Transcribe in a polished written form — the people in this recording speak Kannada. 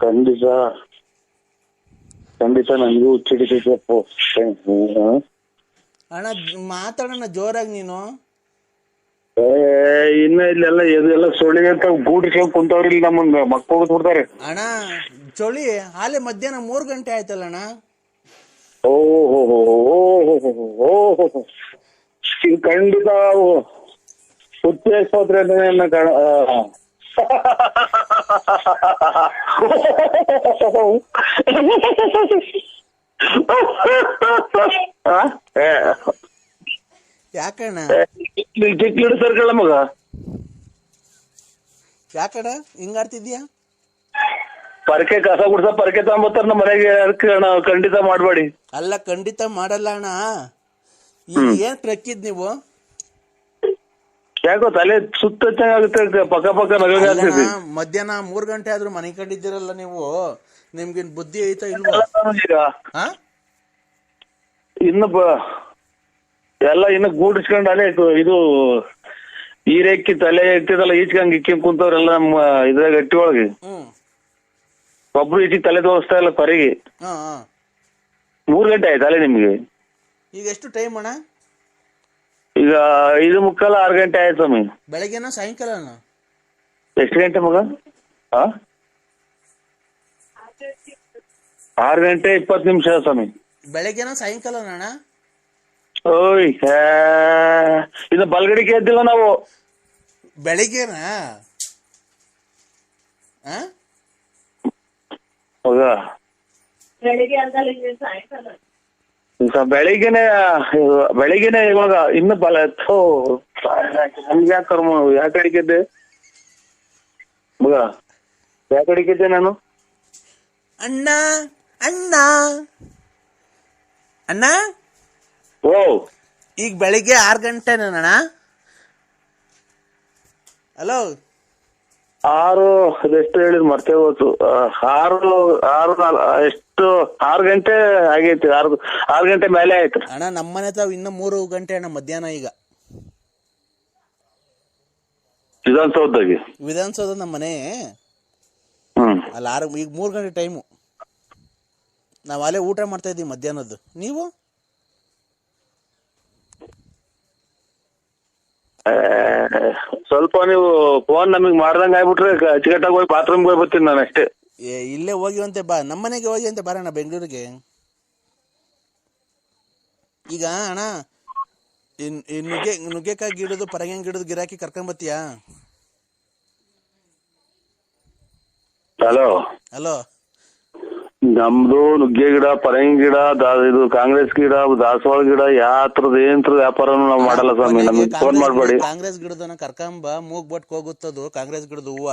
ಖಂಡಿತ ಖಂಡಿತ ನನಗೂ ಹುಚ್ಚಿಡಿತೈತೆ ಅಣ್ಣ ಮಾತಾಡೋಣ ಜೋರಾಗಿ ನೀನು. ಇನ್ನ ಇಲ್ಲೆಲ್ಲ ಇದೆಲ್ಲ ಸೊಳ್ಳಿಗೆ ಅಂತ ಗೂಡಿಸ್ಕೊಂಡ್ ಕುಂತವ್ರಿ ಇಲ್ಲಿ ನಮ್ಮನ್ನ ಮಕ್ಕ ಹೋಗ್ಬಿಡ್ತಾರೆ. ಅಣ್ಣ ಚಳಿ ಹಾಲೆ ಮಧ್ಯಾಹ್ನ 3 ಗಂಟೆ ಆಯ್ತಲ್ಲ ಅಣ್ಣ. ಓಹೋ ಇದು ಖಂಡಿತ ಹುಚ್ಚ ಆಸ್ಪತ್ರೆ ಯಾಕಣ್ಣ ಚಿಕ್ಕ ಸರ್ಕಳ ಮಗ ಯಾಕಣ್ಣ ಹಿಂಗಾಡ್ತಿದ್ಯಾ? ಪರಕೆ ಕಸ ಗುಡ್ಸ ಪರಕೆ ತಗೊಂಬತ್ತಾರ ನಮ್ಮ ಮನೆಗೆ. ಅದಕ್ಕೆ ಅಣ್ಣ ಖಂಡಿತ ಮಾಡ್ಬೇಡಿ. ಅಲ್ಲ ಖಂಡಿತ ಮಾಡಲ್ಲ ಅಣ್ಣ. ಏನ್ ಟ್ರಕ್ಕಿದ್ ನೀವು? ಯಾಕೋ ತಲೆ ಸುತ್ತ ಆಗುತ್ತೆ, ಪಕ್ಕ ಪಕ್ಕ ನಗಾಗ್ತೈತಿ. ಮಧ್ಯಾಹ್ನ 3 ಗಂಟೆ ಆದ್ರೂ ಮನೆ ಕಂಡಿದ್ದೀರಲ್ಲ ನೀವು. ನಿಮ್ಗೇನ್ ಬುದ್ಧಿ ಐತಾ ಇಲ್ವಾ? ಈಗ ಇನ್ನು ಎಲ್ಲ ಇನ್ನು ಗೂಡಿಸ್ಕೊಂಡ್ ಅಲ್ಲೇ ಇದು ಈರೆಕ್ಕಿ ತಲೆ ಎತ್ತಿದಲ್ಲ ಈಚ್ಕಂಗ್ ಇಕ್ಕಿಂಗ್ ಕುಂತವ್ರೆಲ್ಲ ನಮ್ಮ ಇದ್ರಾಗ ಗಟ್ಟಿ ಒಳಗೆ. ಒಬ್ರು ಈಚಿಗೆ ತಲೆ ತೋರಿಸ್ತಾ ಇಲ್ಲ ಪರಿಗೆ. 3 ಗಂಟೆ ಆಯ್ತು ಅಲ್ಲೇ ನಿಮ್ಗೆ. ಈಗ ಎಷ್ಟು ಟೈಮ್ ಅಣ್ಣ? ಈಗ 5:45 6 ಗಂಟೆ ಆಯ್ತು ಸ್ವಾಮಿ. ಬೆಳಗ್ಗೆನ ಸಾಯಂಕಾಲ? ಎಷ್ಟು ಗಂಟೆ ಮಗ? 6 ಗಂಟೆ 20 ನಿಮಿಷ ಸ್ವಾಮಿ. ಬೆಳಗ್ಗೆನ ಸಾಯಂಕಾಲ ಅಣ್ಣ? ಓಯ್ ಇನ್ನು ಬಲ್ಗಡಿಗೆ ಎದ್ದಿಲ್ಲ ನಾವು. ಬೆಳಿಗ್ಗೆನಾ? ಮಗ ಬೆಳಿಗ್ಗೆನೆ ಇವಾಗ ಇನ್ನು ಬಲ ನಮ್ಗೆ ಯಾಕೆ ಕರ್ಮ ಯಾಕೆ ಅಡಿಕಿದ್ದೆ ಮಗ? ಯಾಕೆ ಅಡಿಕಿದ್ದೆ ನಾನು? ಅಣ್ಣ ಅಣ್ಣ ಅಣ್ಣ ಓ ಈಗ ಬೆಳಿಗ್ಗೆ 6 ಗಂಟೆನಣ್ಣ? ಹಲೋ 6 ಅದೆಷ್ಟು ಹೇಳಿದ್ ಮರ್ತೇ ಹೋಯ್ತು. 6 ಗಂಟೆ ಆಗೈತಿ. 6 ಗಂಟೆ ಮೇಲೆ ಆಯ್ತು ಅಣ್ಣ. ನಮ್ಮನೆ ತಾವ್ ಇನ್ನು 3 ಗಂಟೆ ಅಣ್ಣ ಮಧ್ಯಾಹ್ನ. ಈಗ ವಿಧಾನಸೌಧ ನಮ್ಮ ಮನೆ ಅಲ್ಲಿ ಈಗ 3 ಗಂಟೆ ಟೈಮು. ನಾವ್ ಅಲ್ಲೇ ಊಟ ಮಾಡ್ತಾ ಇದೀವಿ ಮಧ್ಯಾಹ್ನದ್ದು. ನೀವು ಸ್ವಲ್ಪ ನೀವು ಫೋನ್ ನಮಗ್ ಮಾಡ್ದಂಗ ಆಗ್ಬಿಟ್ರೆ ಅಚ್ಚುಕಟ್ಟಾಗಿ ಹೋಗಿ ಬಾತ್ರೂಮ್ಗೆ ಹೋಗಿ ಬರ್ತೀನಿ ನಾನು ಅಷ್ಟೇ. ಇಲ್ಲೇ ಹೋಗಿವಂತೆ ಬಾ, ನಮ್ಮನೆಗೆ ಹೋಗಿವಂತೆ ಬರೋಣ ಬೆಂಗಳೂರಿಗೆ. ಈಗ ಅಣ್ಣ ನುಗ್ಗೆಕಾಯಿ ಗಿಡದು ಪರಂಗಿ ಗಿಡದ ಗಿರಾಕಿ ಕರ್ಕೊಂಡ್ ಬತ್ತೀಯಾ? ಹಲೋ ಹಲೋ ನಮ್ದು ನುಗ್ಗೆ ಗಿಡ ಪರಂಗಿ ಗಿಡ ಇದು ಕಾಂಗ್ರೆಸ್ ಗಿಡ ದಾಸವಾಳ ಗಿಡ ಯಾತ್ರದ ಏನ್ರ ವ್ಯಾಪಾರನು ನಾವು ಮಾಡಲ್ಲ ಸ್ವಾಮಿ. ನಮಗೆ ಫೋನ್ ಮಾಡ್ಬೇಡಿ. ಕಾಂಗ್ರೆಸ್ ಗಿಡದನ್ನ ಕರ್ಕೊಂಬ ಮೂಗ್ ಬಟ್ಕ್ ಹೋಗುತ್ತದು ಕಾಂಗ್ರೆಸ್ ಗಿಡದ ಹೂವ.